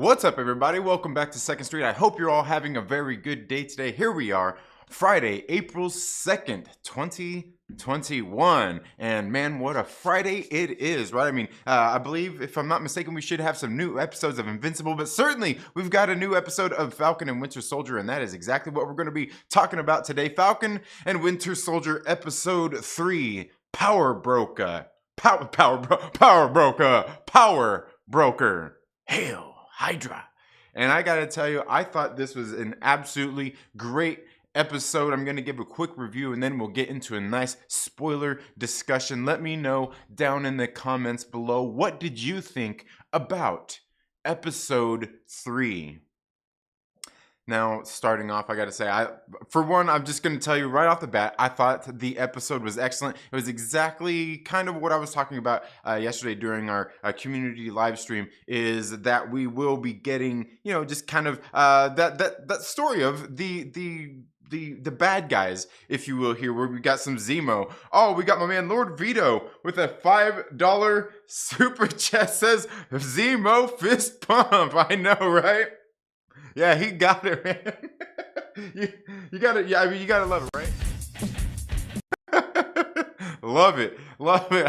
What's up, everybody? Welcome back to Second Street. I hope you're all having a very good day today. Here we are, Friday, April 2nd, 2021. And man, what a Friday it is, right? I mean, I believe, if I'm not mistaken, we should have some new episodes of Invincible, but certainly we've got a new episode of Falcon and Winter Soldier, and that is exactly what we're going to be talking about today. Falcon and Winter Soldier, Episode 3, Power Broker. Power Broker. Hail Hydra. And I gotta tell you, I thought this was an absolutely great episode. I'm gonna give a quick review and then we'll get into a nice spoiler discussion. Let me know down in the comments below, what did you think about episode 3? Now, starting off, I gotta say, for one, I'm just gonna tell you right off the bat, I thought the episode was excellent. It was exactly kind of what I was talking about yesterday during our community live stream, is that we will be getting, you know, just kind of that story of the bad guys, if you will, here, where we got some Zemo. Oh, we got my man Lord Veedo with a $5 super chat, says Zemo fist pump. I know, right? Yeah, he got it, man. you gotta, yeah, I mean, you gotta love it, right? Love it.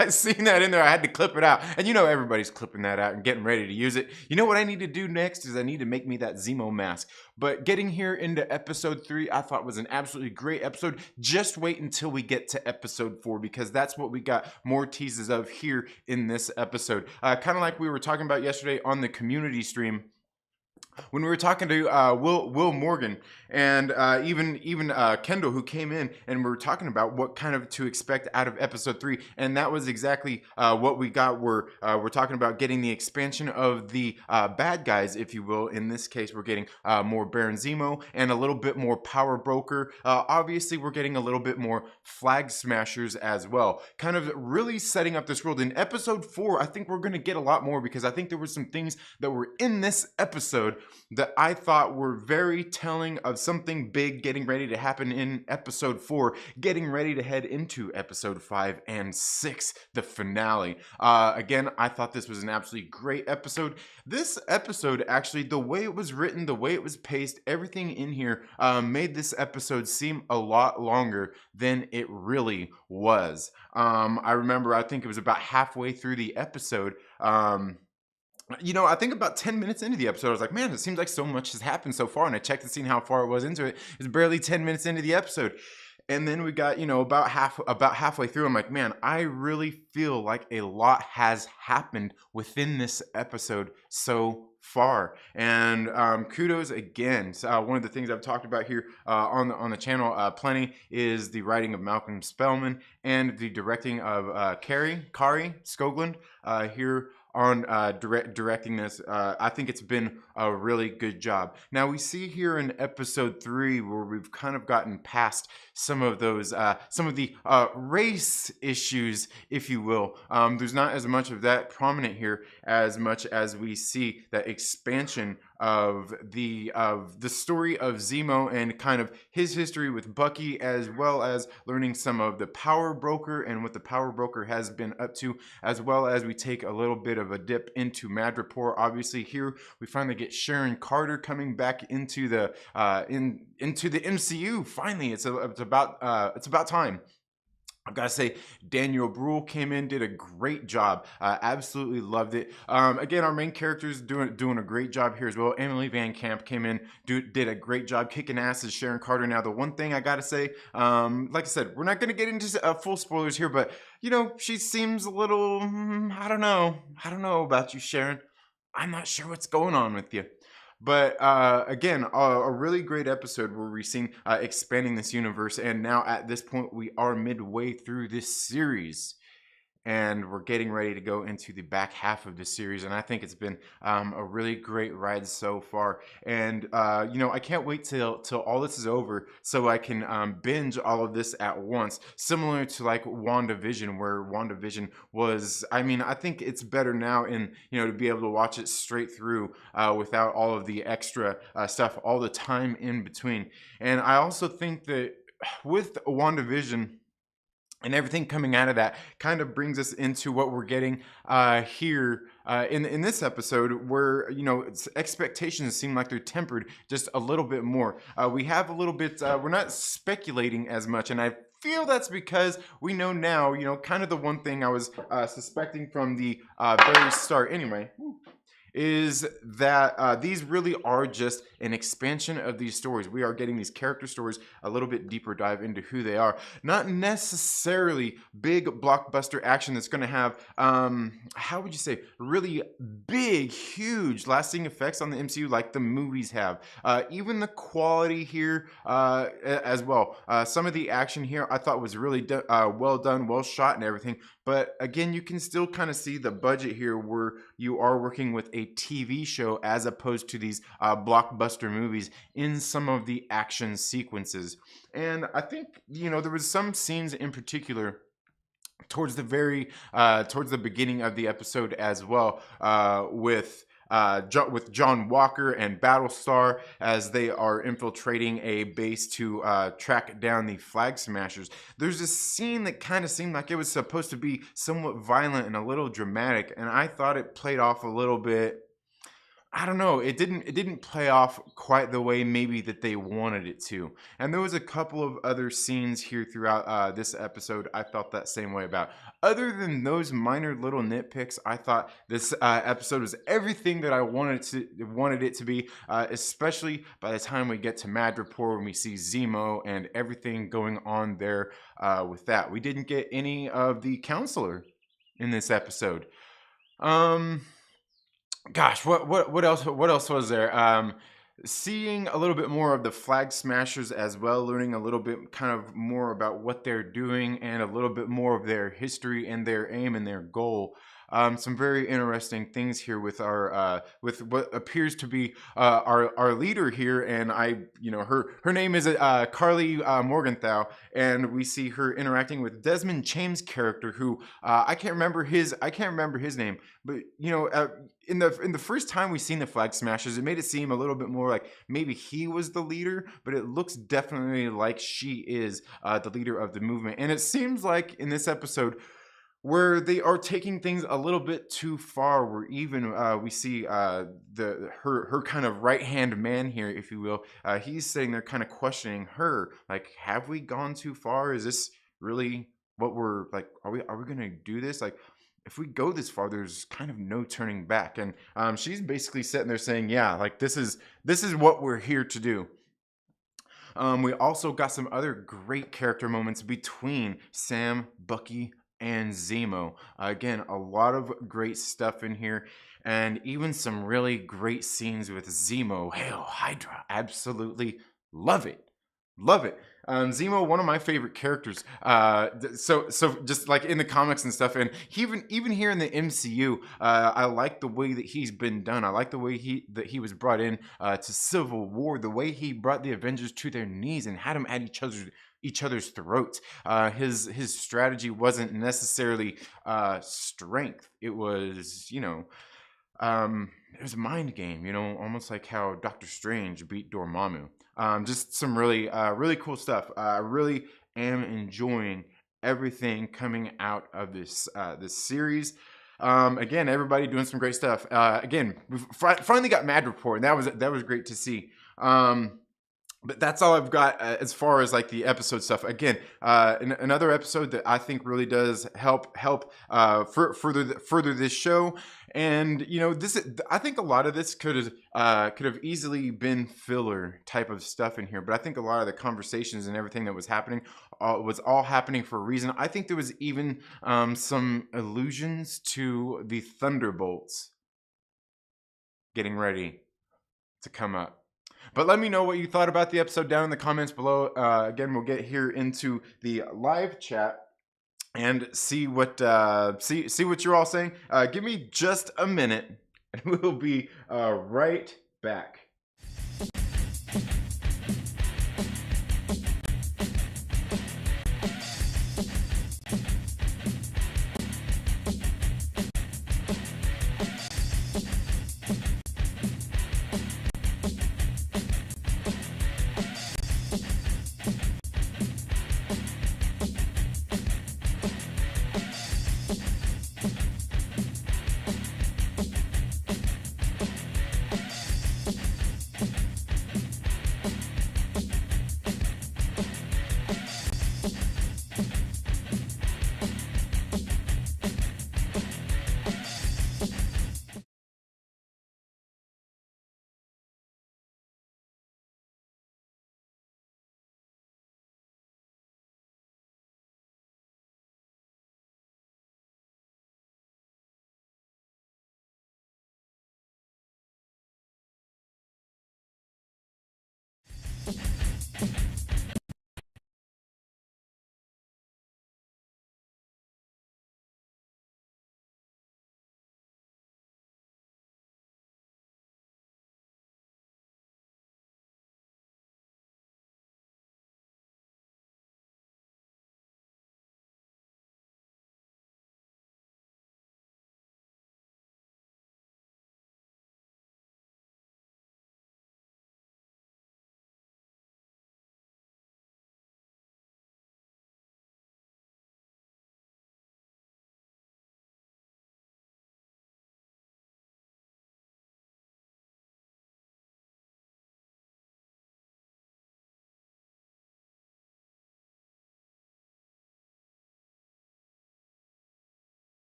I seen that in there. I had to clip it out. And you know everybody's clipping that out and getting ready to use it. You know what I need to do next is I need to make me that Zemo mask. But getting here into episode 3, I thought was an absolutely great episode. Just wait until we get to episode 4, because that's what we got more teases of here in this episode. Kind of like we were talking about yesterday on the community stream, when we were talking to Will Morgan and even Kendall, who came in, and we were talking about what kind of to expect out of episode 3, and that was exactly what we got. We're talking about getting the expansion of the bad guys, if you will. In this case, we're getting more Baron Zemo and a little bit more Power Broker. Obviously, we're getting a little bit more Flag Smashers as well. Kind of really setting up this world. In episode 4, I think we're going to get a lot more, because I think there were some things that were in this episode that I thought were very telling of something big getting ready to happen in episode 4, getting ready to head into episode 5 and 6, the finale. Again, I thought this was an absolutely great episode. This episode, actually, the way it was written, the way it was paced, everything in here made this episode seem a lot longer than it really was. I remember, I think it was about halfway through the episode, you know, I think about 10 minutes into the episode, I was like, man, it seems like so much has happened so far. And I checked to see how far it was into it. It was barely 10 minutes into the episode. And then we got, you know, about halfway through, I'm like, man, I really feel like a lot has happened within this episode so far. And kudos again. So, one of the things I've talked about here on the channel plenty is the writing of Malcolm Spellman and the directing of Kari Skogland here on directing this. I think it's been a really good job. Now, we see here in episode 3 where we've kind of gotten past some of those, some of the race issues, if you will. There's not as much of that prominent here as much as we see that expansion of the story of Zemo and kind of his history with Bucky, as well as learning some of the Power Broker and what the Power Broker has been up to, as well as we take a little bit of a dip into Madripoor. Obviously, here we finally get Sharon Carter coming back into the into the MCU. Finally, it's about time. I've got to say, Daniel Bruhl came in, did a great job. Absolutely loved it. Again, our main characters doing a great job here as well. Emily Van Camp came in, did a great job kicking ass as Sharon Carter. Now, the one thing I got to say, like I said, we're not going to get into full spoilers here, but, you know, she seems a little, I don't know about you, Sharon. I'm not sure what's going on with you. But again, a really great episode where we're seeing expanding this universe. And now at this point, we are midway through this series. And we're getting ready to go into the back half of the series. And I think it's been a really great ride so far. And, you know, I can't wait till all this is over so I can binge all of this at once. Similar to like WandaVision, where WandaVision was, I mean, I think it's better now in, you know, to be able to watch it straight through without all of the extra stuff, all the time in between. And I also think that with WandaVision, and everything coming out of that kind of brings us into what we're getting here in this episode, where expectations seem like they're tempered just a little bit more. We have a little bit. We're not speculating as much, and I feel that's because we know now. Kind of the one thing I was suspecting from the very start. Anyway. Is that these really are just an expansion of these stories. We are getting these character stories a little bit deeper dive into who they are. Not necessarily big blockbuster action that's going to have, how would you say, really big, huge, lasting effects on the MCU like the movies have. Even the quality here as well. Some of the action here I thought was really well done, well shot and everything. But again, you can still kind of see the budget here where you are working with a TV show as opposed to these blockbuster movies in some of the action sequences. And I think, there was some scenes in particular towards the beginning of the episode as well, with John Walker and Battlestar as they are infiltrating a base to track down the Flag Smashers. There's a scene that kind of seemed like it was supposed to be somewhat violent and a little dramatic, and I thought it played off a little bit. I don't know. It didn't play off quite the way maybe that they wanted it to. And there was a couple of other scenes here throughout this episode I felt that same way about. Other than those minor little nitpicks, I thought this episode was everything that I wanted it to be, especially by the time we get to Madripoor and we see Zemo and everything going on there with that. We didn't get any of the counselor in this episode. Gosh, what else was there? Seeing a little bit more of the Flag Smashers as well, learning a little bit kind of more about what they're doing and a little bit more of their history and their aim and their goal. Some very interesting things here with our with what appears to be our leader here, and her name is Carly Morgenthau, and we see her interacting with Desmond Chames' character, who I can't remember his name, but in the first time we seen the Flag Smashers, it made it seem a little bit more like maybe he was the leader, but it looks definitely like she is the leader of the movement, and it seems like in this episode, where they are taking things a little bit too far, where even we see her kind of right-hand man here, if you will, he's sitting there kind of questioning her, like, have we gone too far? Is this really what we're like? Are we gonna do this? Like, if we go this far, there's kind of no turning back. And she's basically sitting there saying, yeah, like this is what we're here to do. We also got some other great character moments between Sam, Bucky, and Zemo. Again, a lot of great stuff in here, and even some really great scenes with Zemo. Hail Hydra! Absolutely love it. Zemo, one of my favorite characters. So just like in the comics and stuff, and even here in the MCU, I like the way that he's been done. I like the way he was brought in to Civil War. The way he brought the Avengers to their knees and had them at each other's throats. His strategy wasn't necessarily strength. It was it was a mind game. Almost like how Doctor Strange beat Dormammu. Just some really cool stuff. I really am enjoying everything coming out of this series. Again, everybody doing some great stuff. Again, we finally got Madripoor, and that was great to see. But that's all I've got as far as like the episode stuff. Again, another episode that I think really does help further this show. And I think a lot of this could have easily been filler type of stuff in here. But I think a lot of the conversations and everything that was happening was all happening for a reason. I think there was even some allusions to the Thunderbolts getting ready to come up. But let me know what you thought about the episode down in the comments below. Again, we'll get here into the live chat and see what you're all saying. Give me just a minute, and we'll be right back.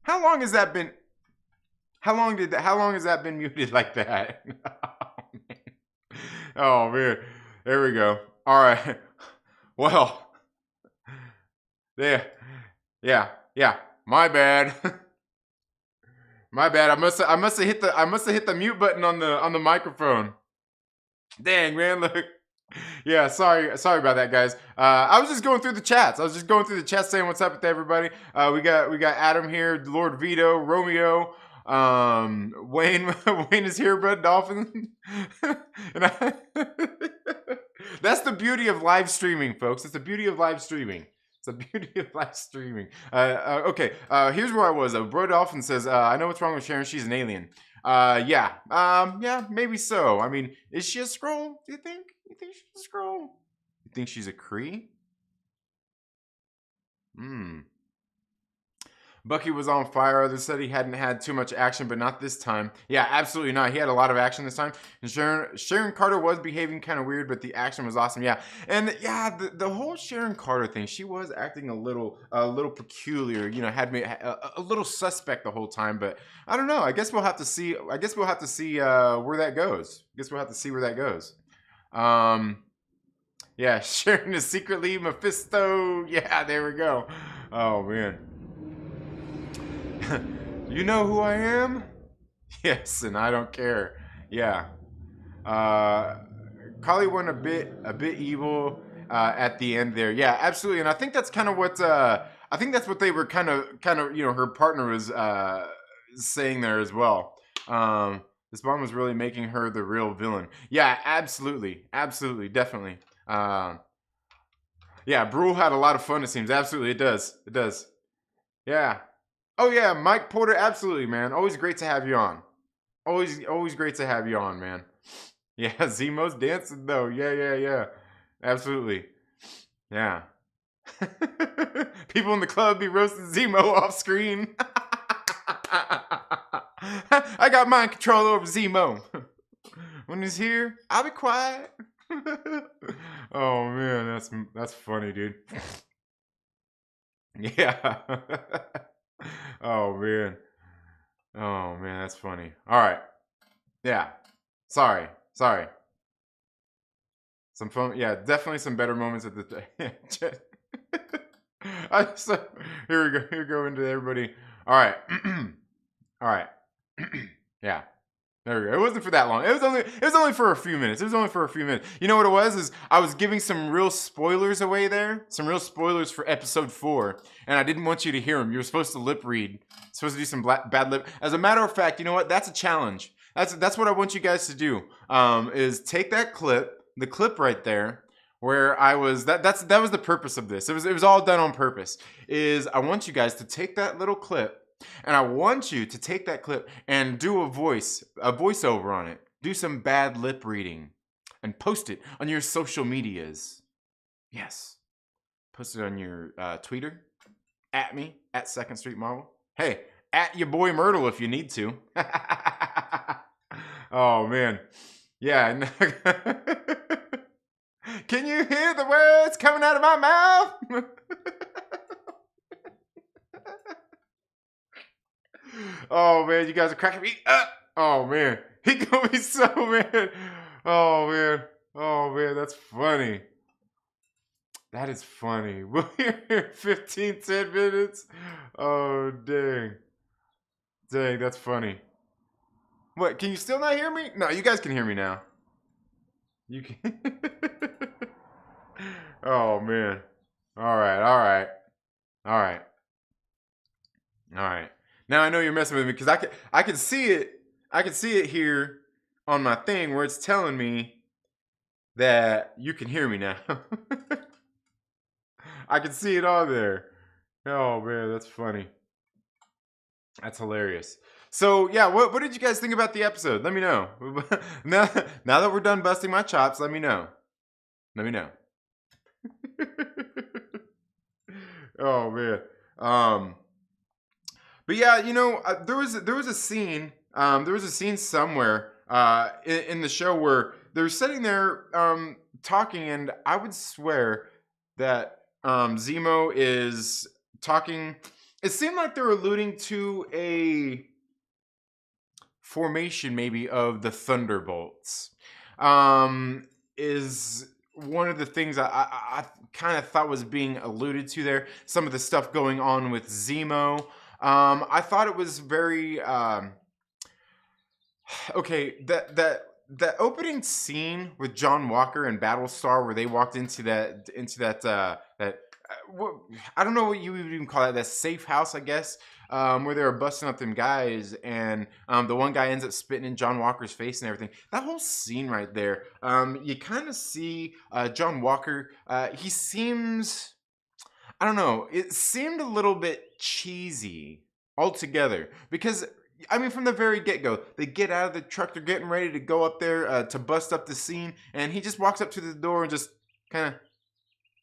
How long has that been? How long has that been muted like that? Oh man. There we go. All right. Well, yeah. Yeah. Yeah. My bad. My bad. I must have hit the mute button on the microphone. Dang, man, look. Yeah, sorry about that, guys. I was just going through the chats. I was just going through the chat saying what's up with everybody. We got Adam here, Lord Veedo, Romeo, Wayne. Wayne is here, bud. Dolphin. That's the beauty of live streaming, folks. It's the beauty of live streaming. It's the beauty of live streaming. Okay, here's where I was. Bro Dolphin says, I know what's wrong with Sharon. She's an alien. Yeah, maybe so. I mean, is she a Skrull? Do you think? You think she's a Skrull? You think she's a Kree? Bucky was on fire. Others said he hadn't had too much action, but not this time. Yeah, absolutely not. He had a lot of action this time. And Sharon Carter was behaving kind of weird, but the action was awesome. Yeah, and yeah, the whole Sharon Carter thing, she was acting a little peculiar. You know, had me a little suspect the whole time. But I don't know. I guess we'll have to see. Where that goes. Yeah, Sharon is secretly Mephisto. Yeah, there we go. Oh man. You know who I am? Yes, and I don't care. Yeah. Kali went a bit evil at the end there. Yeah, absolutely. And I think that's kind of what they were kind of her partner was saying there as well. This bomb was really making her the real villain. Yeah, absolutely, definitely. Yeah, Brule had a lot of fun. It seems absolutely it does. Yeah. Oh yeah, Mike Porter, absolutely, man. Always great to have you on. Always great to have you on, man. Yeah, Zemo's dancing though. Yeah. Absolutely. Yeah. People in the club be roasting Zemo off screen. I got mind control over Zemo. When he's here, I'll be quiet. Oh man, that's funny, dude. Yeah. Oh man, that's funny. All right, yeah. Sorry. Some fun, yeah, definitely some better moments at the. Here we go into everybody. All right, all right, yeah. There we go. It wasn't for that long. It was only for a few minutes. You know what it was? Is I was giving some real spoilers away there. Some real spoilers for episode 4. And I didn't want you to hear them. You were supposed to lip read. Supposed to do some bad lip. As a matter of fact, you know what? That's a challenge. That's what I want you guys to do. Is take that clip, the clip right there, where I was that was the purpose of this. It was all done on purpose. Is I want you guys to take that little clip. And I want you to take that clip and do a voiceover on it. Do some bad lip reading and post it on your social medias. Yes. Post it on your Twitter. At me, at 2nd Street Marvel. Hey, at your boy Myrtle if you need to. Oh, man. Yeah. Can you hear the words coming out of my mouth? Oh man, you guys are cracking me up. Oh man, he gonna be so mad. Oh man, that's funny. That is funny. We'll hear in 15, 10 minutes. Oh dang, that's funny. What? Can you still not hear me? No, you guys can hear me now. You can. Oh man. All right. Now I know you're messing with me because I can see it. I can see it here on my thing where it's telling me that you can hear me now. I can see it on there. Oh man, that's funny. That's hilarious. So yeah, what did you guys think about the episode? Let me know. now that we're done busting my chops, let me know. Oh man. But yeah, you know, there was a scene. There was a scene somewhere in the show where they're sitting there talking, and I would swear that Zemo is talking it seemed like they were alluding to a formation maybe of the Thunderbolts. Is one of the things I kind of thought was being alluded to there. Some of the stuff going on with Zemo. I thought it was very okay. That opening scene with John Walker and Battlestar, where they walked into that I don't know what you would even call it, that safe house, I guess, where they were busting up them guys, and the one guy ends up spitting in John Walker's face and everything. That whole scene right there, you kind of see John Walker. He seems, I don't know, it seemed a little bit cheesy altogether because. I mean, from the very get-go, they get out of the truck, they're getting ready to go up there to bust up the scene, and he just walks up to the door and just kind of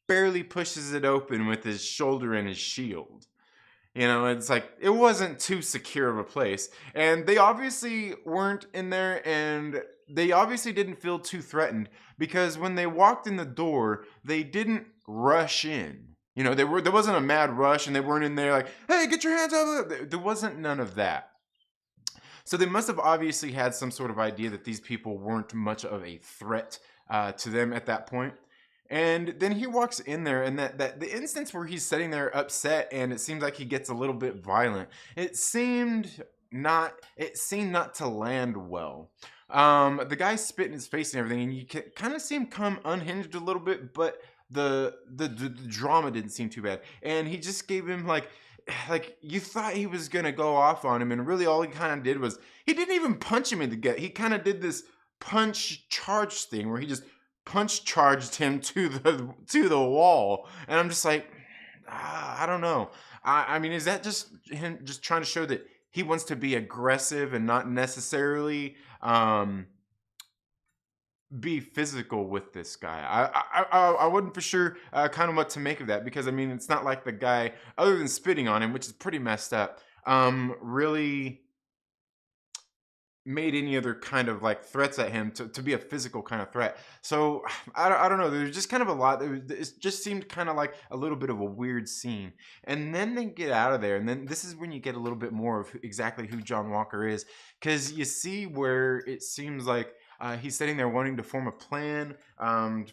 barely pushes it open with his shoulder and his shield. You know, it's like, it wasn't too secure of a place. And they obviously weren't in there, and they obviously didn't feel too threatened, because when they walked in the door, they didn't rush in. You know, there wasn't a mad rush, and they weren't in there like, hey, get your hands out of there. There wasn't none of that. So they must have obviously had some sort of idea that these people weren't much of a threat to them at that point. And then he walks in there, and that the instance where he's sitting there upset, and it seems like he gets a little bit violent. It seemed not to land well. The guy spit in his face and everything, and you can kind of see him come unhinged a little bit, but the drama didn't seem too bad, and he just gave him like you thought he was gonna go off on him, and really all he kind of did was he didn't even punch him in the gut. He kind of did this punch charge thing where he just punch charged him to the wall, and I'm just like, I don't know. I mean, is that just him just trying to show that he wants to be aggressive and not necessarily be physical with this guy? I wasn't for sure kind of what to make of that, because I mean, it's not like the guy, other than spitting on him, which is pretty messed up, really made any other kind of like threats at him to be a physical kind of threat. So I don't know, there's just kind of a lot. It just seemed kind of like a little bit of a weird scene. And then they get out of there, and then this is when you get a little bit more of exactly who John Walker is, because you see where it seems like he's sitting there wanting to form a plan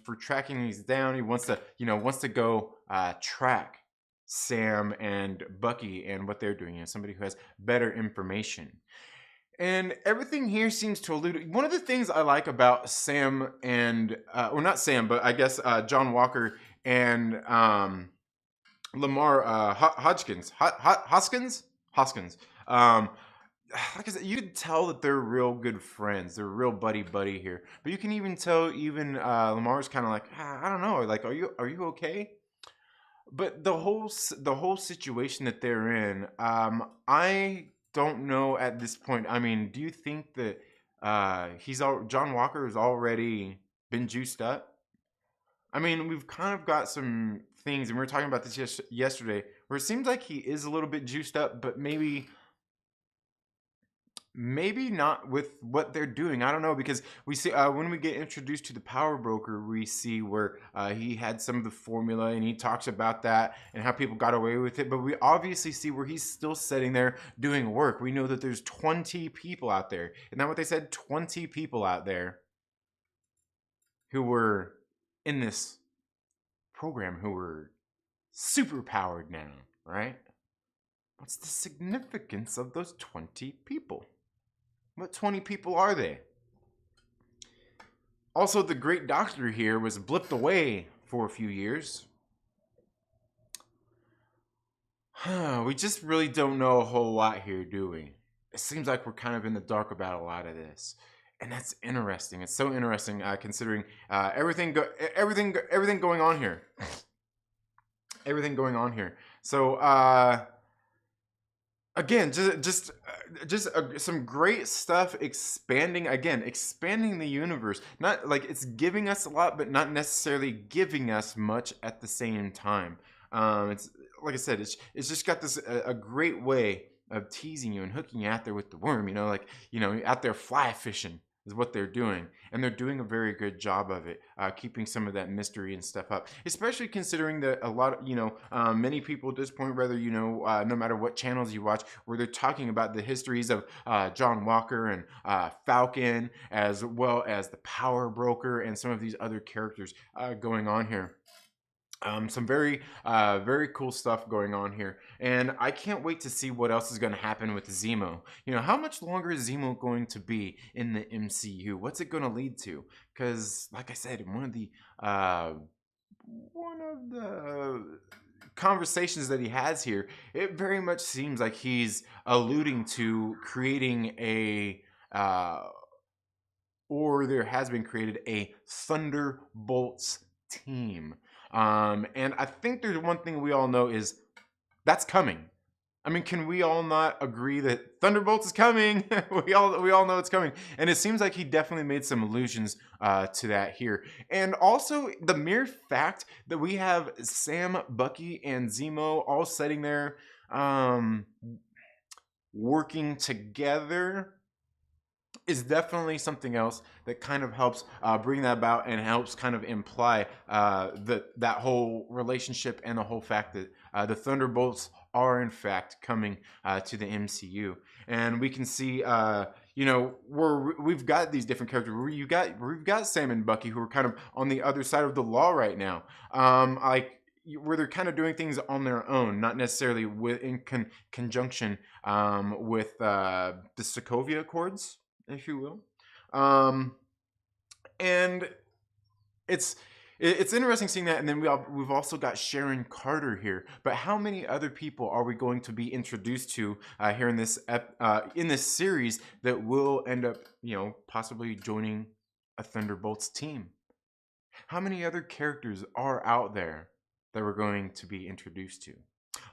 for tracking these down. He wants to go track Sam and Bucky and what they're doing. You know, somebody who has better information. And everything here seems to allude. One of the things I like about Sam and, well, not Sam, but I guess John Walker and Lamar Hoskins. Like I said, you could tell that they're real good friends. They're real buddy here. But you can even tell Lamar's kind of like, I don't know, like, are you okay? But the whole situation that they're in, I don't know at this point. I mean, do you think that John Walker has already been juiced up? I mean, we've kind of got some things, and we were talking about this yesterday, where it seems like he is a little bit juiced up, but maybe not with what they're doing. I don't know, because we see when we get introduced to the power broker, we see where he had some of the formula, and he talks about that and how people got away with it. But we obviously see where he's still sitting there doing work. We know that there's 20 people out there. Isn't that what they said? 20 people out there who were in this program who were super powered now, right? What's the significance of those 20 people? What 20 people are they? Also, the Great Doctor here was blipped away for a few years. We just really don't know a whole lot here, do we? It seems like we're kind of in the dark about a lot of this. And that's interesting. It's so interesting considering everything going on here. Everything going on here. So, again, just some great stuff, expanding the universe. Not like it's giving us a lot, but not necessarily giving us much at the same time. It's like I said, it's just got this a great way of teasing you and hooking you out there with the worm. You know, like, you know, out there fly fishing. is what they're doing, and they're doing a very good job of it, keeping some of that mystery and stuff up. Especially considering that a lot of many people at this point, whether no matter what channels you watch, where they're talking about the histories of John Walker and Falcon, as well as the Power Broker and some of these other characters going on here. Some very cool stuff going on here, and I can't wait to see what else is going to happen with Zemo. How much longer is Zemo going to be in the MCU? What's it going to lead to? Because, like I said, in one of the conversations that he has here, it very much seems like he's alluding to creating or there has been created a Thunderbolts team. And I think there's one thing we all know is that's coming. I mean, can we all not agree that Thunderbolts is coming? we all know it's coming, and it seems like he definitely made some allusions to that here. And also the mere fact that we have Sam, Bucky, and Zemo all sitting there working together is definitely something else that kind of helps bring that about and helps kind of imply that whole relationship and the whole fact that the Thunderbolts are in fact coming to the MCU. And we can see we've got these different characters. We've got Sam and Bucky, who are kind of on the other side of the law right now, where they're kind of doing things on their own, not necessarily in conjunction with the Sokovia Accords, if you will. And it's interesting seeing that. And then we've also got Sharon Carter here. But how many other people are we going to be introduced to here in this series that will end up possibly joining a Thunderbolts team? How many other characters are out there that we're going to be introduced to?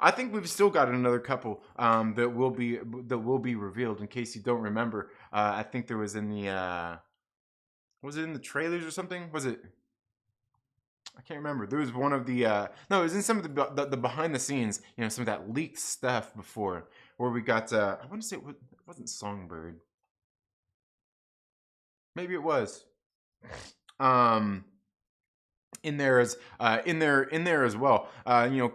I think we've still got another couple that will be revealed. In case you don't remember, I think there was in the was it in the trailers or something? Was it? I can't remember. There was one of the no, it was in some of the behind the scenes, some of that leaked stuff before, where we got I want to say it wasn't Songbird. Maybe it was. In there as well,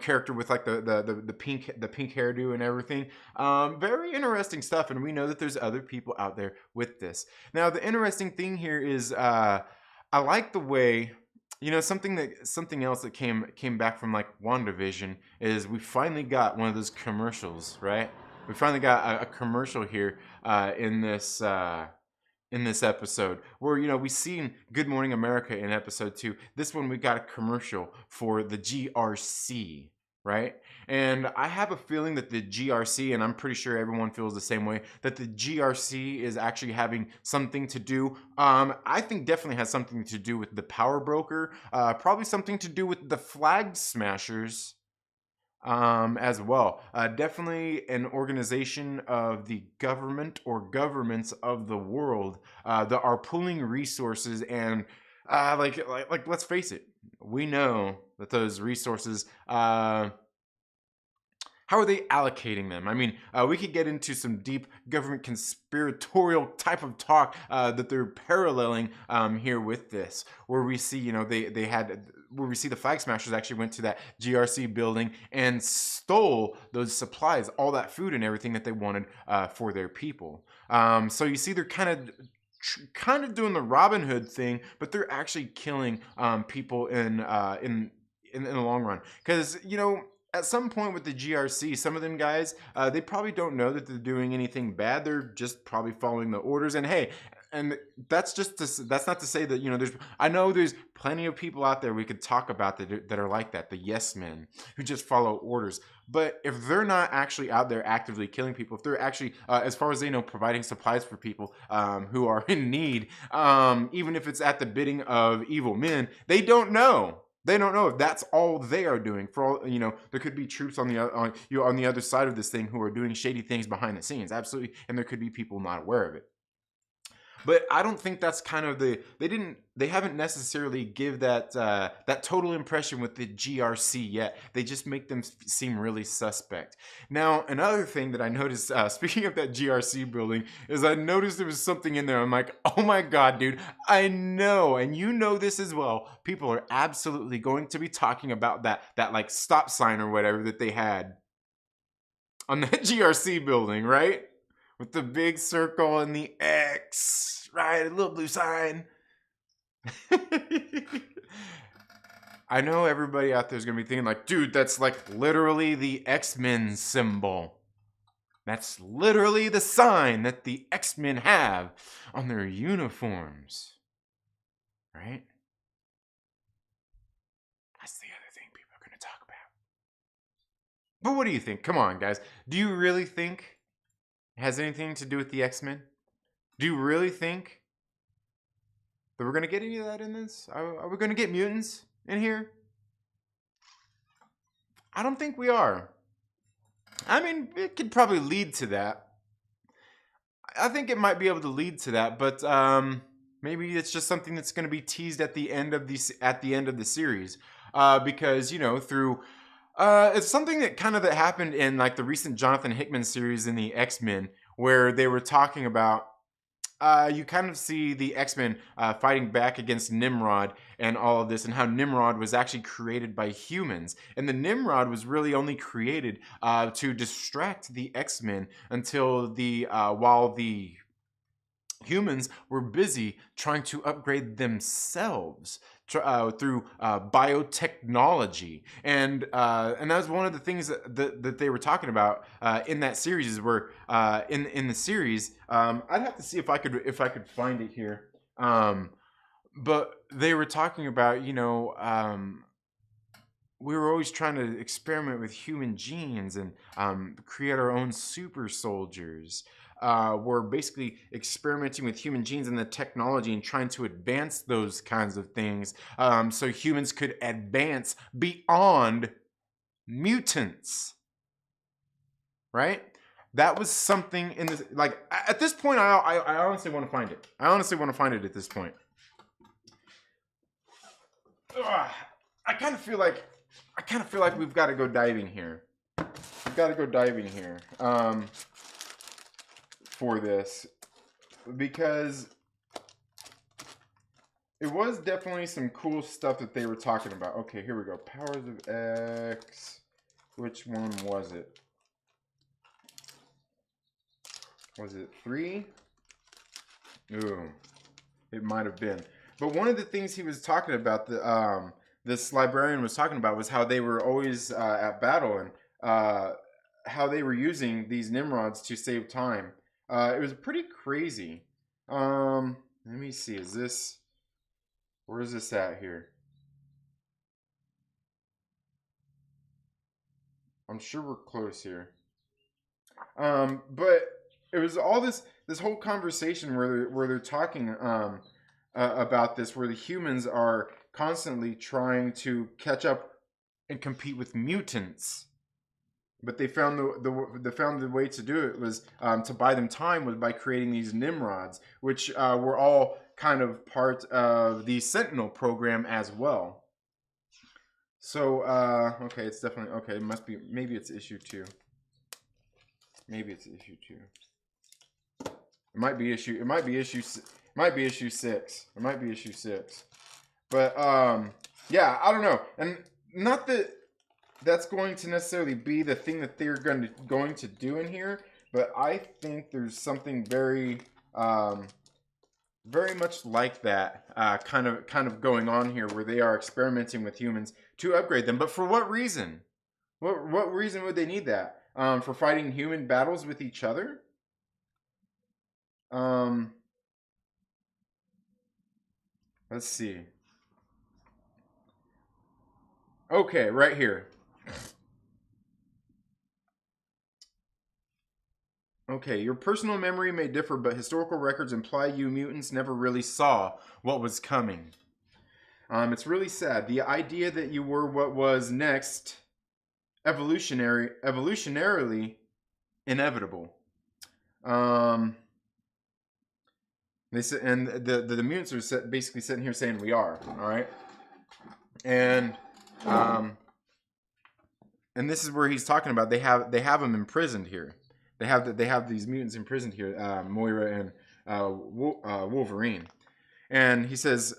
character with like the pink hairdo and everything. Very interesting stuff, and we know that there's other people out there with this. Now, the interesting thing here is I like the way, something else that came back from like WandaVision is we finally got one of those commercials, right? We finally got a commercial here in this episode, where we seen Good Morning America in episode 2. This one we got a commercial for the GRC, right? And I have a feeling that the GRC, and I'm pretty sure everyone feels the same way, that the GRC is actually having something to do, I think definitely has something to do with the Power Broker, probably something to do with the Flag Smashers, as well. Definitely an organization of the government or governments of the world that are pooling resources, and like let's face it, we know that those resources, how are they allocating them? I mean, we could get into some deep government conspiratorial type of talk that they're paralleling here with this, where we see, where we see the Flag Smashers actually went to that GRC building and stole those supplies, all that food and everything that they wanted for their people. So you see, they're kind of doing the Robin Hood thing, but they're actually killing people in the long run, because at some point with the GRC, some of them guys, they probably don't know that they're doing anything bad. They're just probably following the orders. And hey, and that's not to say that I know there's plenty of people out there we could talk about that are like that, the yes men who just follow orders. But if they're not actually out there actively killing people, if they're actually, as far as they know, providing supplies for people who are in need, even if it's at the bidding of evil men, they don't know. They don't know if that's all they are doing. For all there could be troops on the other side of this thing who are doing shady things behind the scenes, absolutely, and there could be people not aware of it. But I don't think that's kind of they haven't necessarily give that total impression with the GRC yet. They just make them seem really suspect. Now, another thing that I noticed, speaking of that GRC building, is I noticed there was something in there. I'm like, oh my god, dude, I know, and you know this as well. People are absolutely going to be talking about that like stop sign or whatever that they had on that GRC building, right? With the big circle and the X, right? A little blue sign. I know everybody out there is going to be thinking like, dude, that's like literally the X-Men symbol. That's literally the sign that the X-Men have on their uniforms. Right? That's the other thing people are going to talk about. But what do you think? Come on, guys. Do you really think it has anything to do with the X-Men? Do you really think that we're going to get any of that in this? Are we going to get mutants in here? I don't think we are. I mean, it could probably lead to that. I think it might be able to lead to that, but maybe it's just something that's going to be teased at the end of the series, because through it's something that that happened in like the recent Jonathan Hickman series in the X-Men, where they were talking about. You kind of see the X-Men fighting back against Nimrod and all of this, and how Nimrod was actually created by humans. And the Nimrod was really only created to distract the X-Men until while the humans were busy trying to upgrade themselves through biotechnology, and that was one of the things that they were talking about in that series. Where in the series, I'd have to see if I could find it here, but they were talking about we were always trying to experiment with human genes and create our own super soldiers. We're basically experimenting with human genes and the technology and trying to advance those kinds of things, so humans could advance beyond mutants. Right? That was something in this. Like at this point, I honestly want to find it. I honestly want to find it at this point. Ugh, I kind of feel like we've got to go diving here. We've got to go diving here for this, because it was definitely some cool stuff that they were talking about. Okay, here we go. Powers of X. Which one was it? Was it 3? Ooh, it might have been. But one of the things he was talking about, this librarian was talking about, was how they were always at battle, and how they were using these Nimrods to save time. It was pretty crazy. Let me see. Where is this at here? I'm sure we're close here. But it was all this whole conversation where they're talking about this, where the humans are constantly trying to catch up and compete with mutants. But they found the way to do it was to buy them time, was by creating these Nimrods, which were all kind of part of the Sentinel program as well. So okay, it's definitely okay. It must be, maybe it's issue 2. Maybe it's issue 2. It might be issue 6. It might be issue 6. But yeah, I don't know. And not that that's going to necessarily be the thing that they're going to do in here, but I think there's something very very much like that kind of going on here, where they are experimenting with humans to upgrade them. But for what reason? What reason would they need that? For fighting human battles with each other? Let's see. Okay, right here. Okay, your personal memory may differ, but historical records imply you mutants never really saw what was coming. It's really sad. The idea that you were what was next, evolutionarily inevitable. They said, and the mutants are basically sitting here saying we are, all right, and this is where he's talking about they have them imprisoned here. They have these mutants imprisoned here, Moira and Wolverine, and he says,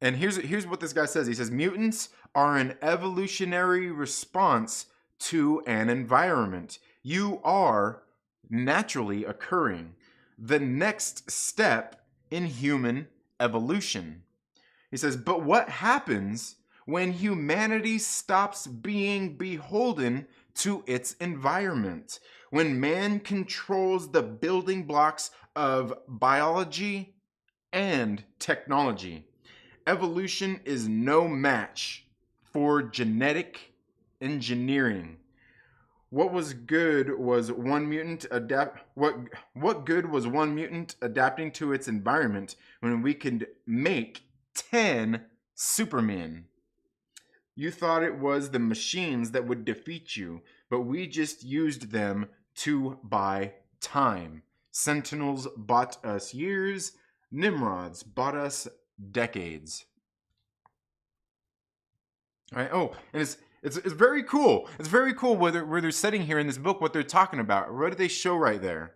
and here's what this guy says. He says mutants are an evolutionary response to an environment. You are naturally occurring, the next step in human evolution. He says, but what happens when humanity stops being beholden to its environment? When man controls the building blocks of biology and technology. Evolution is no match for genetic engineering. What good was one mutant adapting to its environment when we could make 10 Supermen? You thought it was the machines that would defeat you, but we just used them to buy time. Sentinels bought us years, Nimrods bought us decades. All right. Oh, and it's very cool. It's very cool where they're setting here in this book what they're talking about. What do they show right there?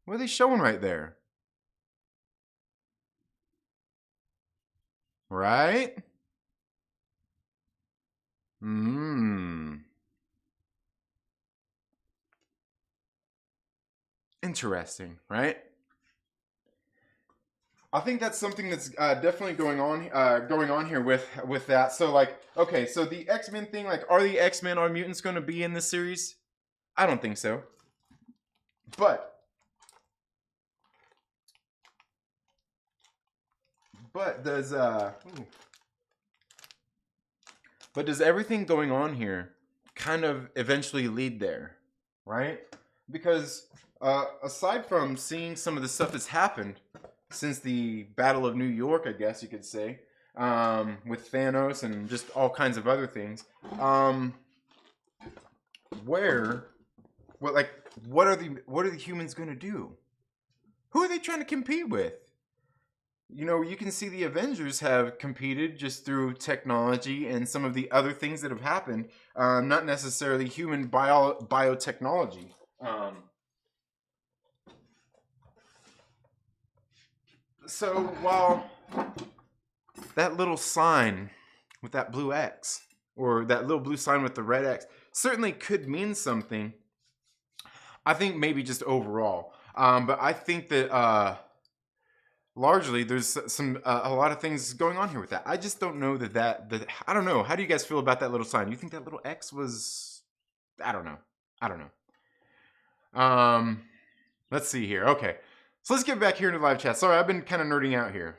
What are they showing right there? Right? Interesting, right? I think that's something that's definitely going on here with that. So like, okay, so the X-Men thing, like, are the X-Men or mutants going to be in this series? I don't think so. But does everything going on here kind of eventually lead there, right? Because aside from seeing some of the stuff that's happened since the Battle of New York, I guess you could say, with Thanos and just all kinds of other things, what are the humans going to do? Who are they trying to compete with? You know, you can see the Avengers have competed just through technology and some of the other things that have happened, not necessarily human biotechnology. So while that little sign with that blue X, or that little blue sign with the red X, certainly could mean something, I think maybe just overall. But I think that largely there's a lot of things going on here with that. I just don't know that I don't know. How do you guys feel about that little sign? You think that little X was, I don't know. Let's see here. Okay. So let's get back here into live chat. Sorry, I've been kind of nerding out here.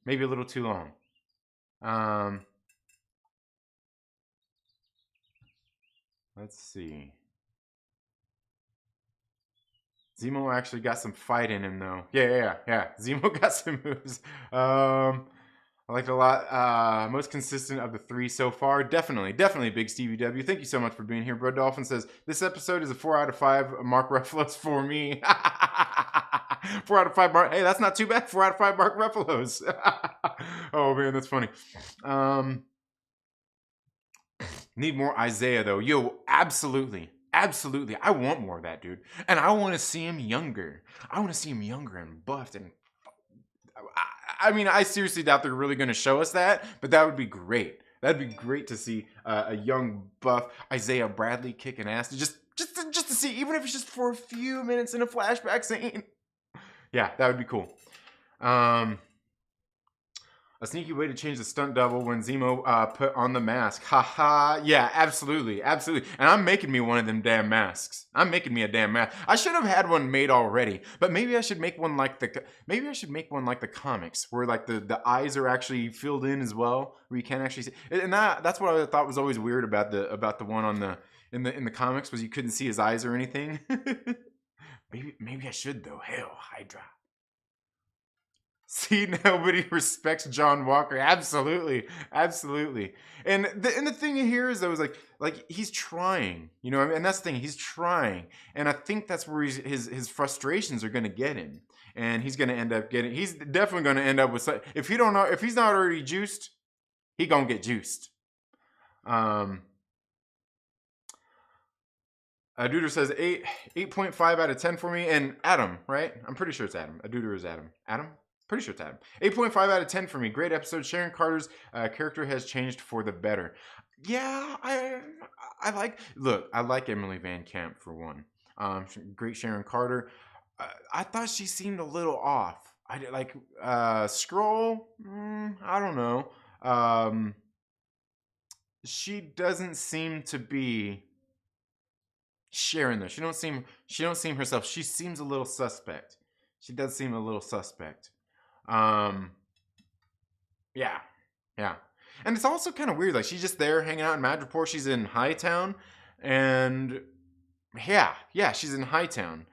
Maybe a little too long. Let's see. Zemo actually got some fight in him, though. Yeah. Zemo got some moves. I liked it a lot. Most consistent of the three so far. Definitely BigStevieW. Thank you so much for being here. Bro Dolphin says, this episode is a 4 out of 5 Mark Ruffalo's for me. 4 out of 5 Mark. Hey, that's not too bad. 4 out of 5 Mark Ruffalo's. Oh, man, that's funny. Need more Isaiah, though. Yo, absolutely. I want more of that, dude. And I want to see him younger. And buffed. And I mean, I seriously doubt they're really going to show us that, but that would be great. That'd be great to see a young, buff Isaiah Bradley kicking ass. Just to see, even if it's just for a few minutes in a flashback scene. Yeah, that would be cool. A sneaky way to change the stunt double when Zemo put on the mask. Haha. Yeah, absolutely. And I'm making me one of them damn masks. I'm making me a damn mask. I should have had one made already, but maybe I should make one like the comics, where like the eyes are actually filled in as well, where you can't actually see. And that's what I thought was always weird about the one on in the comics, was you couldn't see his eyes or anything. Maybe I should, though. Hell, Hydra. See, nobody respects John Walker. Absolutely, absolutely. And the thing here is, though, is like he's trying, you know. What I mean? And that's the thing, he's trying, and I think that's where his frustrations are going to get him, and he's going to end up getting. He's definitely going to end up with, if he don't know, if he's not already juiced, he gonna get juiced. Duder says 8.5 out of 10 for me, and Adam, right? I'm pretty sure it's Adam. Duder is Adam. Adam? Pretty sure it's Adam. 8.5 out of 10 for me. Great episode. Sharon Carter's character has changed for the better. Yeah, I like Emily Van Camp for one. Great Sharon Carter. I thought she seemed a little off. I did like Scroll. I don't know. She doesn't seem to be Sharon though. She don't seem herself. She seems a little suspect. She does seem a little suspect. Yeah. Yeah. And it's also kind of weird. Like, she's just there hanging out in Madripoor. She's in Hightown. And yeah, she's in Hightown.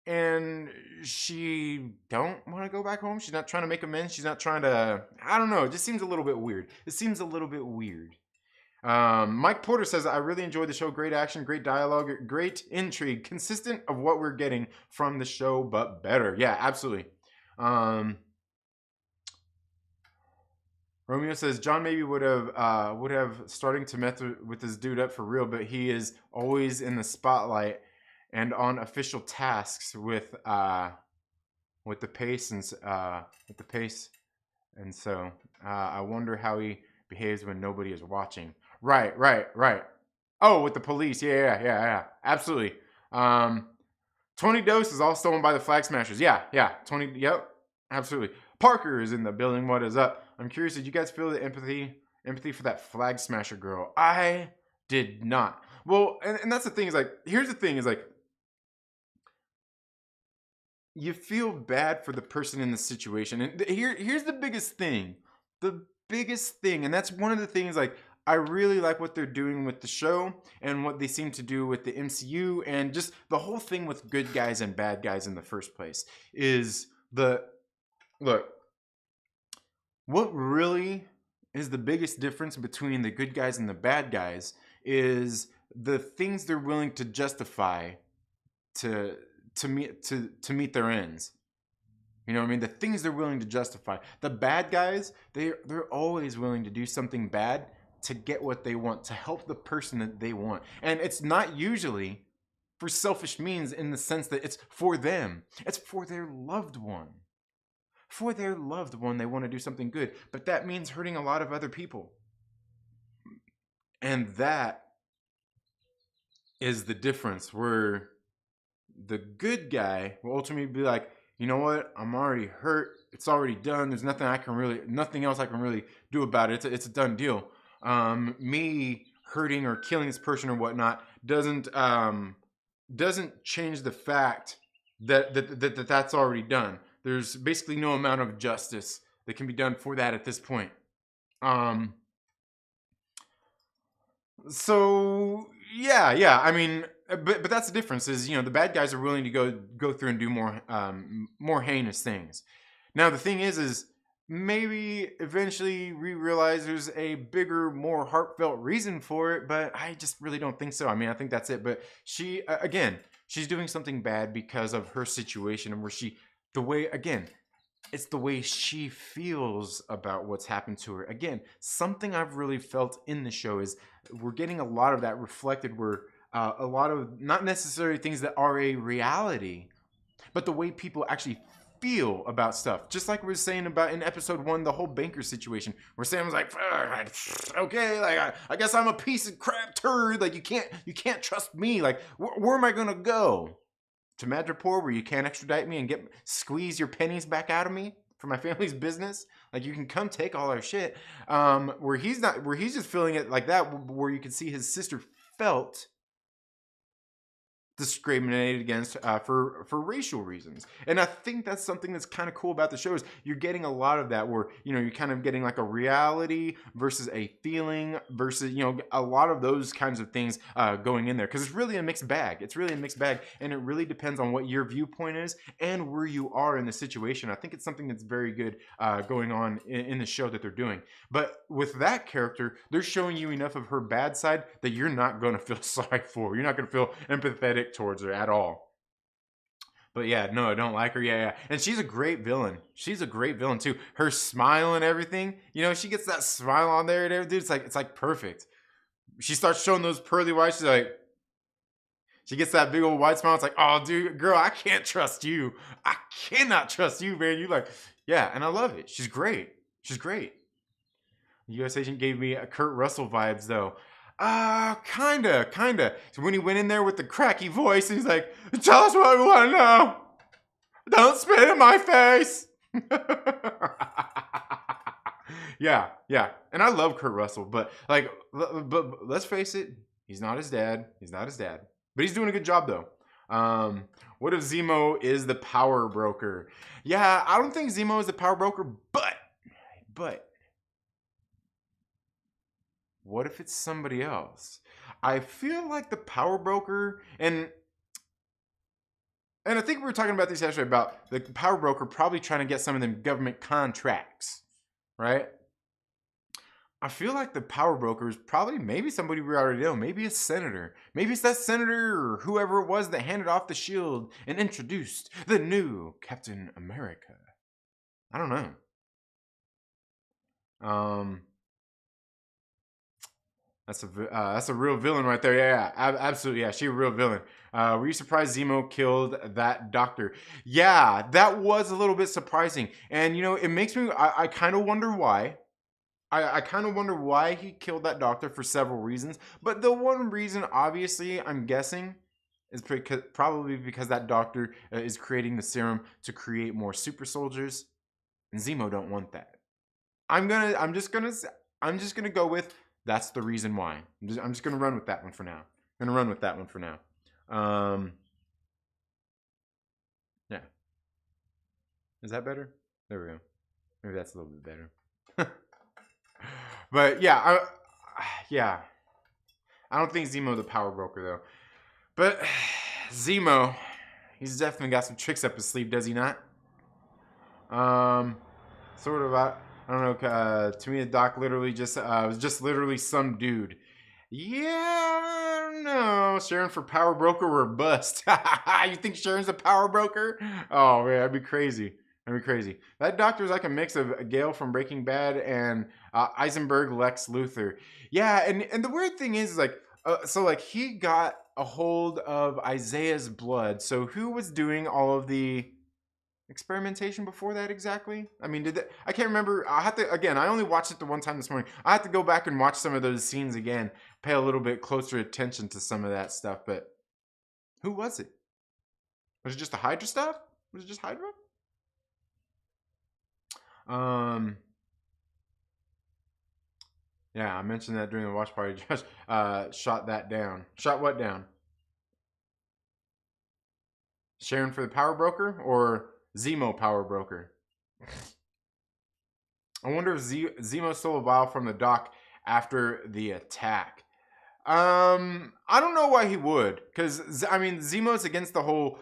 And she don't want to go back home. She's not trying to make amends. She's not trying to, I don't know. It just seems a little bit weird. It seems a little bit weird. Mike Porter says, I really enjoyed the show. Great action, great dialogue, great intrigue, consistent of what we're getting from the show, but better. Yeah, absolutely. Romeo says John maybe would have starting to mess with this dude up for real, but he is always in the spotlight and on official tasks with the pace and so I wonder how he behaves when nobody is watching. Right. Oh, with the police. Yeah. Absolutely. Tony Dose is all stolen by the Flag Smashers. Yeah. Tony. Yep. Absolutely. Parker is in the building. What is up? I'm curious. Did you guys feel the empathy for that Flag Smasher girl? I did not. Well, and that's the thing is like, here's the thing is like, you feel bad for the person in the situation. And here's the biggest thing. The biggest thing, and that's one of the things like I really like what they're doing with the show and what they seem to do with the MCU and just the whole thing with good guys and bad guys in the first place is look, what really is the biggest difference between the good guys and the bad guys is the things they're willing to justify to meet their ends. You know what I mean? The things they're willing to justify. The bad guys, they're always willing to do something bad to get what they want, to help the person that they want. And it's not usually for selfish means in the sense that it's for them. It's for their loved one. For their loved one, they want to do something good. But that means hurting a lot of other people. And that is the difference where the good guy will ultimately be like, you know what? I'm already hurt. It's already done. There's nothing else I can really do about it. It's a done deal. Me hurting or killing this person or whatnot doesn't change the fact that that's already done. There's basically no amount of justice that can be done for that at this point. So yeah. I mean, but that's the difference. Is the bad guys are willing to go through and do more heinous things. Now the thing is maybe eventually we realize there's a bigger, more heartfelt reason for it, but I just really don't think so. I mean, I think that's it. But she she's doing something bad because of her situation and it's the way she feels about what's happened to her. Again, something I've really felt in the show is we're getting a lot of that reflected where a lot of not necessarily things that are a reality, but the way people actually feel about stuff. Just like we were saying about in episode 1, the whole banker situation, where Sam was like, okay, like I guess I'm a piece of crap turd. Like you can't trust me. Like where am I gonna go? To Madripoor, where you can't extradite me and squeeze your pennies back out of me for my family's business? Like you can come take all our shit. Where he's just feeling it like that, where you can see his sister felt discriminated against for racial reasons. And I think that's something that's kind of cool about the show is you're getting a lot of that where, you know, you're kind of getting like a reality versus a feeling versus, you know, a lot of those kinds of things going in there, because it's really a mixed bag. It's really a mixed bag, and it really depends on what your viewpoint is and where you are in the situation. I think it's something that's very good going on in the show that they're doing. But with that character, they're showing you enough of her bad side that you're not going to feel sorry for her. You're not going to feel empathetic towards her at all. But yeah, no, I don't like her. Yeah. And she's a great villain. She's a great villain too. Her smile and everything. You know, she gets that smile on there and everything. It's like perfect. She starts showing those pearly whites. She's like, she gets that big old white smile. It's like, oh, dude, girl, I can't trust you. I cannot trust you, man. You like, yeah, and I love it. She's great. She's great. The U.S. agent gave me a Kurt Russell vibes though. Kinda. So when he went in there with the cracky voice, he's like, tell us what we want to know. Don't spit in my face. Yeah. And I love Kurt Russell, but like, but let's face it, he's not his dad. But he's doing a good job though. What if Zemo is the power broker? Yeah, I don't think Zemo is the power broker, but what if it's somebody else? I feel like the power broker, and I think we were talking about this yesterday about the power broker probably trying to get some of them government contracts, right? I feel like the power broker is probably maybe somebody we already know, maybe a senator. Maybe it's that senator or whoever it was that handed off the shield and introduced the new Captain America. I don't know. That's a real villain right there. Yeah, absolutely. Yeah, she's a real villain. Were you surprised Zemo killed that doctor? Yeah, that was a little bit surprising. And, you know, it makes me, I kind of wonder why. I kind of wonder why he killed that doctor for several reasons. But the one reason, obviously, I'm guessing, is probably because that doctor is creating the serum to create more super soldiers. And Zemo don't want that. I'm just gonna go with that's the reason why. I'm just gonna run with that one for now. Yeah. Is that better? There we go. Maybe that's a little bit better. But yeah, I don't think Zemo the power broker though. But Zemo, he's definitely got some tricks up his sleeve, does he not? Sort of. I don't know. To me, the doc literally just was just literally some dude. Yeah, I don't know. Sharon for power broker or bust. You think Sharon's a power broker? Oh man, that'd be crazy. That doctor's like a mix of Gale from Breaking Bad and Eisenberg Lex Luthor. Yeah, and the weird thing is like, so like he got a hold of Isaiah's blood. So who was doing all of the experimentation before that exactly? I mean, I can't remember. I have to, again, I only watched it the one time this morning. I have to go back and watch some of those scenes again, pay a little bit closer attention to some of that stuff. But who was it? Was it just the Hydra stuff? Was it just Hydra? Yeah, I mentioned that during the watch party. Josh shot that down. Shot what down? Sharon for the power broker or Zemo power broker? I wonder if Zemo stole a vial from the doc after the attack. I don't know why he would, because I mean Zemo's against the whole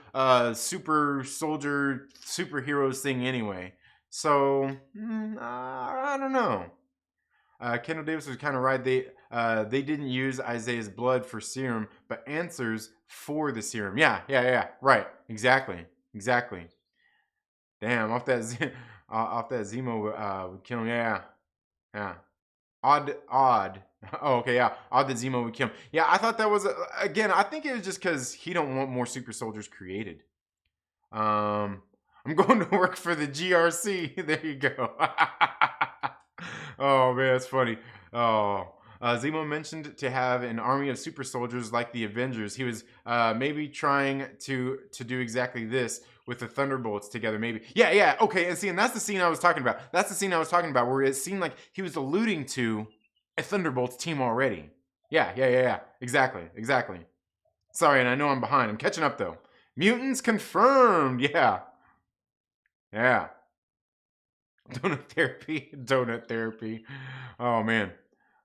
super soldier superheroes thing anyway. So I don't know. Kendall Davis was kind of right. They didn't use Isaiah's blood for serum, but answers for the serum. Yeah. Right. Exactly. Damn, off that Zemo would kill him. Yeah. Odd. Oh, okay, yeah. Odd that Zemo would kill him. Yeah, I thought that was again. I think it was just because he don't want more super soldiers created. I'm going to work for the GRC. There you go. Oh man, that's funny. Oh. Zemo mentioned to have an army of super soldiers like the Avengers. He was maybe trying to do exactly this with the Thunderbolts together, maybe. Yeah, okay. And that's the scene I was talking about. Where it seemed like he was alluding to a Thunderbolts team already. Yeah. Exactly. Sorry, and I know I'm behind. I'm catching up though. Mutants confirmed. Yeah. Yeah. Donut therapy. Donut therapy. Oh man.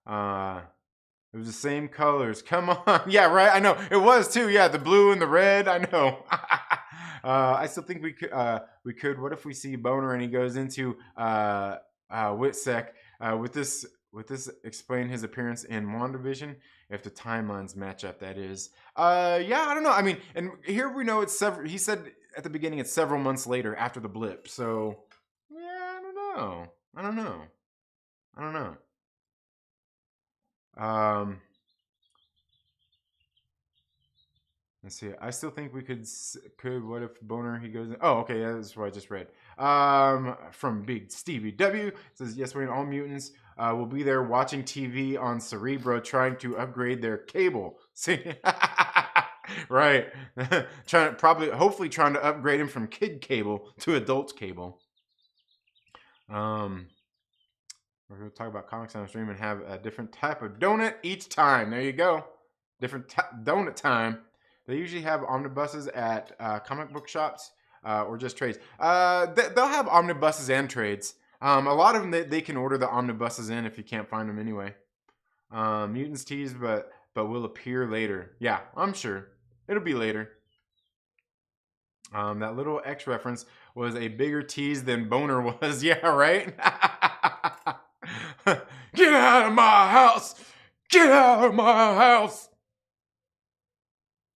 It was the same colors. Come on. Yeah, right. I know. It was too. Yeah, the blue and the red. I know. I still think we could what if we see Boner and he goes into Witsec with this explain his appearance in WandaVision if the timelines match up, that is. Yeah, I don't know. I mean, and here we know it's several, he said at the beginning it's several months later after the blip. So, yeah, I don't know. I don't know. I don't know. Let's see. I still think we could. What if Boner he goes? Oh, okay. Yeah, that's what I just read. From BigStevieW it says yes, Wayne. All mutants will be there watching TV on Cerebro, trying to upgrade their cable. See, right? Hopefully trying to upgrade him from kid cable to adult cable. We're going to talk about comics on stream and have a different type of donut each time. There you go. Different donut time. They usually have omnibuses at comic book shops or just trades. They'll have omnibuses and trades. A lot of them, they can order the omnibuses in if you can't find them anyway. Mutants teased, but will appear later. Yeah, I'm sure. It'll be later. That little X reference was a bigger tease than Boner was. Yeah, right? Get out of my house! Get out of my house!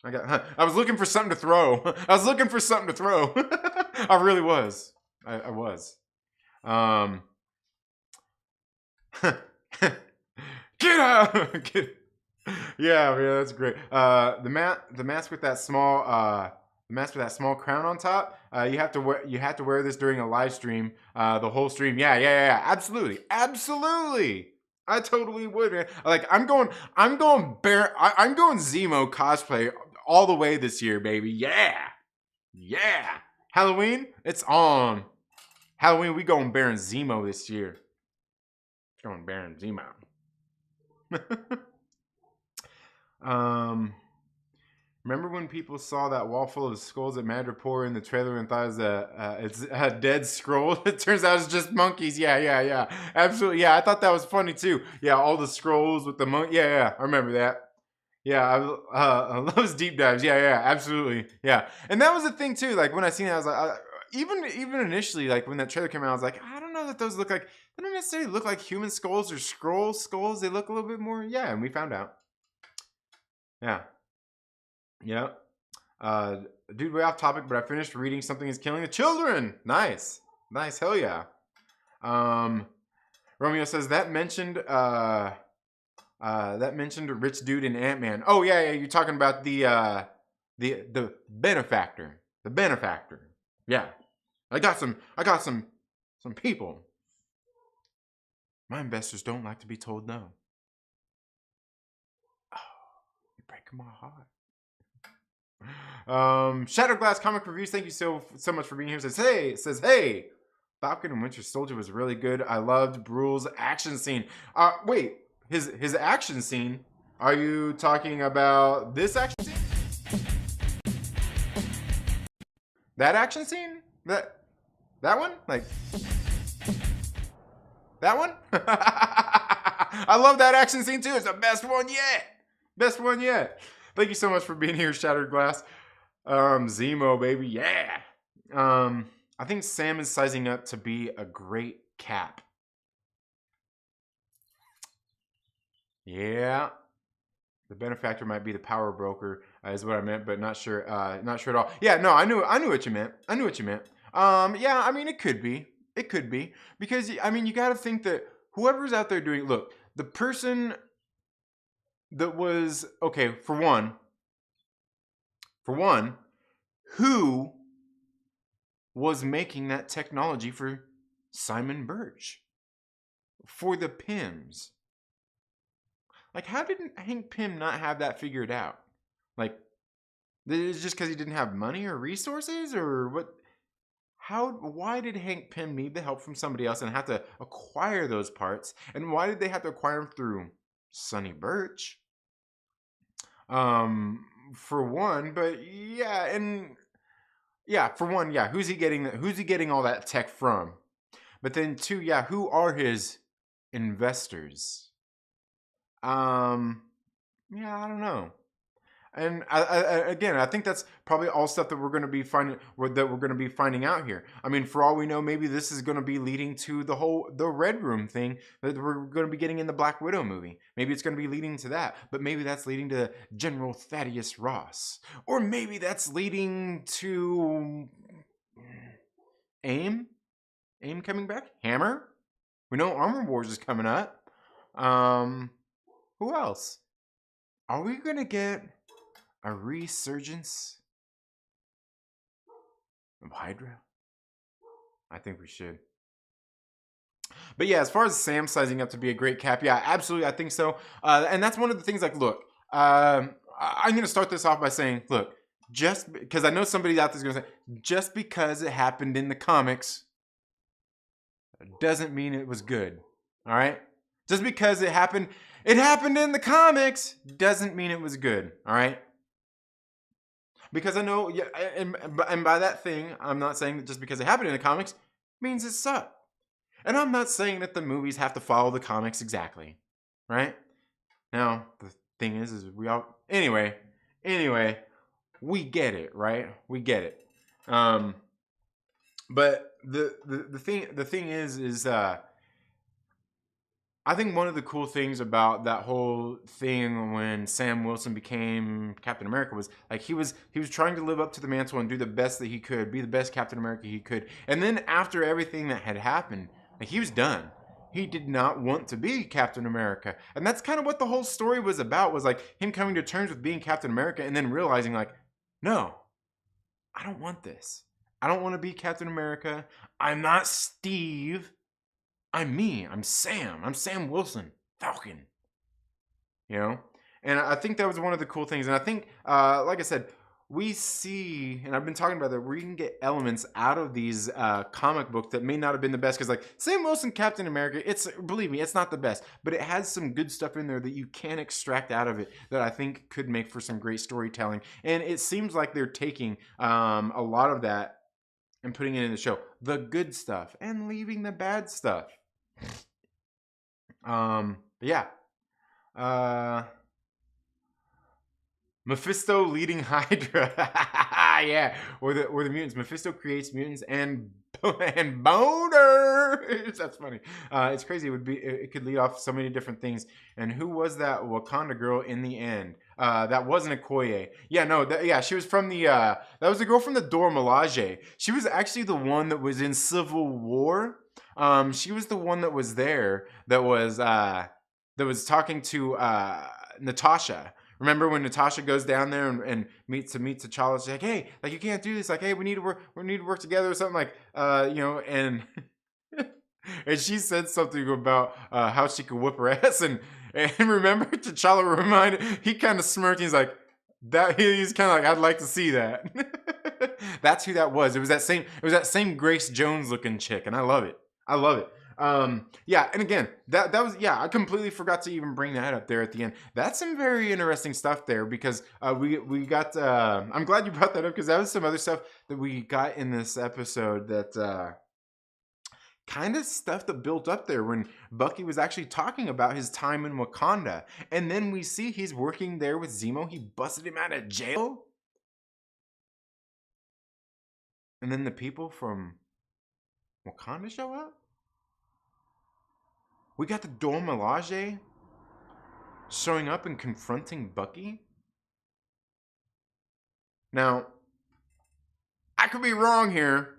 I was looking for something to throw. I was looking for something to throw. I really was. I was. Get out! Yeah, that's great. The mask with that small crown on top. You have to wear this during a live stream. The whole stream. Yeah. Absolutely. I totally would, man. Like I'm going Zemo cosplay all the way this year, baby. Yeah. Halloween, it's on. Halloween, we going Baron Zemo this year. Going Baron Zemo. Remember when people saw that wall full of skulls at Madripoor in the trailer and thought it's a dead scroll? It turns out it's just monkeys. Yeah. Absolutely. Yeah, I thought that was funny too. Yeah, all the scrolls with the monkey. Yeah. I remember that. Yeah, I love those deep dives. Yeah. Absolutely. Yeah, and that was the thing too. Like when I seen it, I was like, even initially, like when that trailer came out, I was like, I don't know that those look like. They don't necessarily look like human skulls or scroll skulls. They look a little bit more. Yeah, and we found out. Yeah. Dude, way off topic, but I finished reading Something Is Killing the Children. Nice, hell yeah. Romeo says that mentioned rich dude in Ant-Man. Oh yeah, you're talking about the benefactor. The benefactor. Yeah. I got some people. My investors don't like to be told no. Oh, you're breaking my heart. Shatterglass Comic Reviews, thank you so much for being here. Says hey, Falcon and Winter Soldier was really good. I loved Brule's action scene. Wait, his action scene? Are you talking about this action scene? That action scene? That one? Like that one? I love that action scene too. It's the best one yet. Thank you so much for being here, Shattered Glass. Zemo, baby, yeah. I think Sam is sizing up to be a great Cap. Yeah. The benefactor might be the power broker, is what I meant, but not sure. Not sure at all. Yeah, no, I knew what you meant. Yeah, I mean, it could be, because I mean, you got to think that whoever's out there doing, look, the person that was okay for one, who was making that technology for Simon Birch, for the Pyms. Like, how did Hank Pym not have that figured out? Like, is it just because he didn't have money or resources, or what? Why did Hank Pym need the help from somebody else and have to acquire those parts? And why did they have to acquire them through Sonny Birch? for one, but yeah, and yeah, for one, yeah, who's he getting? Who's he getting all that tech from? But then two, yeah, who are his investors? Um, yeah, I don't know. And again, I think that's probably all stuff that we're going to be finding out here. I mean, for all we know, maybe this is going to be leading to the Red Room thing that we're going to be getting in the Black Widow movie. Maybe it's going to be leading to that, but maybe that's leading to General Thaddeus Ross, or maybe that's leading to AIM, AIM coming back, Hammer. We know Armor Wars is coming up. Who else? Are we going to get a resurgence of Hydra? I think we should. But yeah, as far as Sam sizing up to be a great Cap, yeah, absolutely, I think so. And that's one of the things. Like, look, I'm going to start this off by saying, look, just because I know somebody out there's going to say, just because it happened in the comics doesn't mean it was good. All right, just because it happened in the comics doesn't mean it was good. All right. Because I know, yeah, and by that thing, I'm not saying that just because it happened in the comics means it sucked. And I'm not saying that the movies have to follow the comics exactly, right? Now, the thing is we all, anyway, we get it, right? We get it. But the thing is I think one of the cool things about that whole thing when Sam Wilson became Captain America was like he was trying to live up to the mantle and do the best that he could, be the best Captain America he could. And then after everything that had happened, like, he was done. He did not want to be Captain America. And that's kind of what the whole story was about, was like him coming to terms with being Captain America and then realizing like, no, I don't want this. I don't want to be Captain America. I'm not Steve. I'm me. I'm Sam. I'm Sam Wilson, Falcon. You know, and I think that was one of the cool things. And I think, like I said, we see, and I've been talking about that, we can get elements out of these comic books that may not have been the best. Because like Sam Wilson, Captain America, it's, believe me, it's not the best, but it has some good stuff in there that you can extract out of it that I think could make for some great storytelling. And it seems like they're taking a lot of that and putting it in the show, the good stuff, and leaving the bad stuff. Yeah. Mephisto leading Hydra. Yeah. Or the mutants. Mephisto creates mutants and boners. That's funny. It's crazy. It could lead off so many different things. And who was that Wakanda girl in the end? That wasn't Okoye. Yeah, no, she was from the that was the girl from the Dora Milaje. She was actually the one that was in Civil War. She was the one that was there that was talking to Natasha. Remember when Natasha goes down there and meets T'Challa? She's like, hey, like, you can't do this. Like, hey, we need to work together or something, like, you know, and and she said something about how she could whip her ass, and remember T'Challa reminded, he kind of smirked. He's like, that, he's kind of like, I'd like to see that. That's who that was. It was that same Grace Jones looking chick, and I love it. Yeah, and again, that was, yeah, I completely forgot to even bring that up there at the end. That's some very interesting stuff there, because we got I'm glad you brought that up, because that was some other stuff that we got in this episode that kind of stuff that built up there when Bucky was actually talking about his time in Wakanda, and then we see he's working there with Zemo. He busted him out of jail, and then the people from Wakanda show up. We got the Dora Milaje showing up and confronting Bucky. Now, I could be wrong here,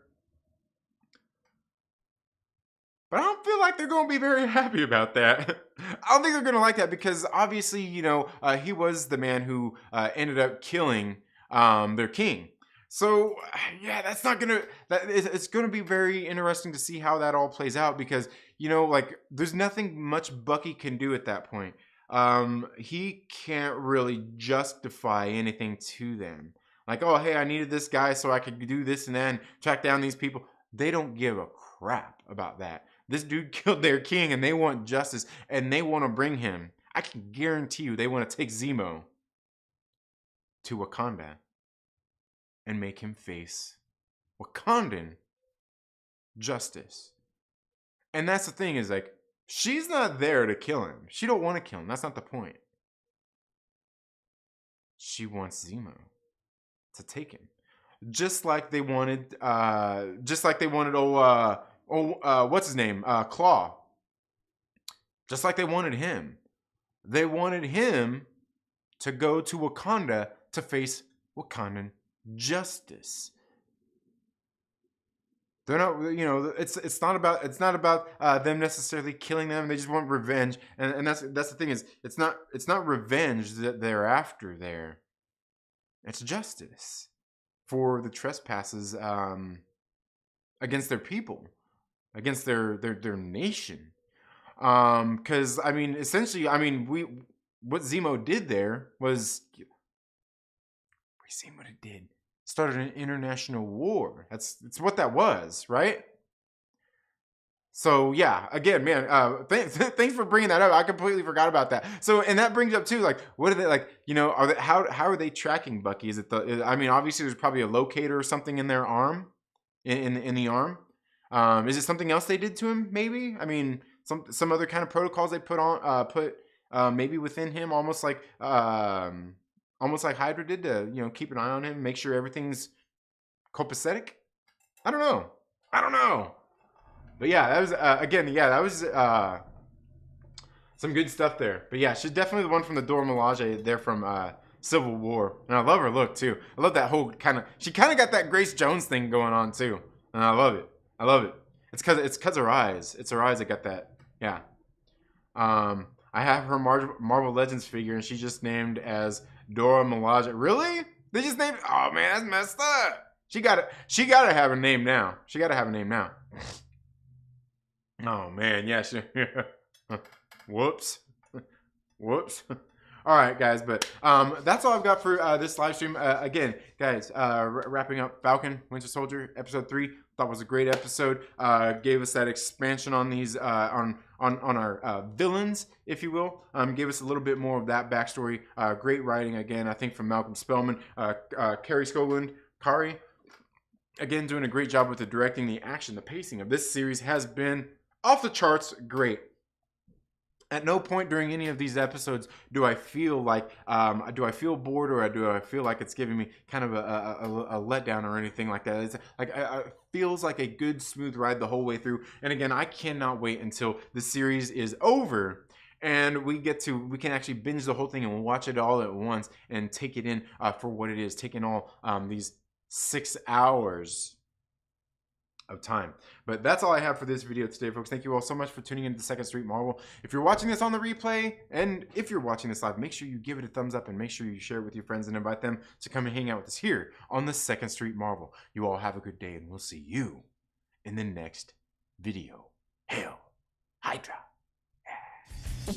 but I don't feel like they're going to be very happy about that. I don't think they're going to like that, because obviously, you know, he was the man who ended up killing their king. So yeah, that's not gonna. It's gonna be very interesting to see how that all plays out, because, you know, like, there's nothing much Bucky can do at that point. He can't really justify anything to them. Like, oh, hey, I needed this guy so I could do this and then track down these people. They don't give a crap about that. This dude killed their king, and they want justice, and they want to bring him. I can guarantee you they want to take Zemo to Wakanda and make him face Wakandan justice. And that's the thing, is like, she's not there to kill him. She don't want to kill him. That's not the point. She wants Zemo to take him. Just like they wanted what's his name? Claw. Just like they wanted him. They wanted him to go to Wakanda to face Wakandan justice. They're not, it's not about them necessarily killing them. They just want revenge, and that's the thing, is it's not revenge that they're after there. It's justice for the trespasses against their people, against their nation. Because essentially, what Zemo did there was, we've seen what it did. Started an international war. It's what that was, right? So yeah, again, man, thanks for bringing that up. I completely forgot about that. So, and that brings up too, like, what are they, like, how are they tracking Bucky? Is it obviously there's probably a locator or something in their arm, in the arm. Is it something else they did to him? Maybe. Some other kind of protocols they put maybe within him, almost like Hydra did, to keep an eye on him, make sure everything's copacetic. I don't know. But yeah, that was that was some good stuff there. But yeah, she's definitely the one from the Dora Milaje there from Civil War, and I love her look too. I love that whole she kind of got that Grace Jones thing going on too, and I love it. It's cause her eyes. It's her eyes that got that. Yeah. I have her Marvel Legends figure, and she's just named as Dora Milaje. Really? They just named? Oh man, that's messed up. She gotta have a name now. Oh man, yeah. Whoops. All right, guys, but that's all I've got for this live stream. Again, guys, wrapping up Falcon Winter Soldier episode 3. Thought was a great episode. Gave us that expansion on these on our villains, if you will. Gave us a little bit more of that backstory. Great writing again, I think, from Malcolm Spellman, Kari. Again, doing a great job with the directing, the action, the pacing of this series has been off the charts great. At no point during any of these episodes do I feel like, do I feel bored, or do I feel like it's giving me kind of a letdown or anything like that. It's like, it feels like a good, smooth ride the whole way through. And again, I cannot wait until the series is over and we can actually binge the whole thing and watch it all at once and take it in for what it is, taking all these 6 hours of time. But that's all I have for this video today, folks. Thank you all so much for tuning into the Second Street Marvel. If you're watching this on the replay, and if you're watching this live, make sure you give it a thumbs up and make sure you share it with your friends and invite them to come and hang out with us here on the Second Street Marvel. You all have a good day, and we'll see you in the next video. Hail Hydra. Yeah.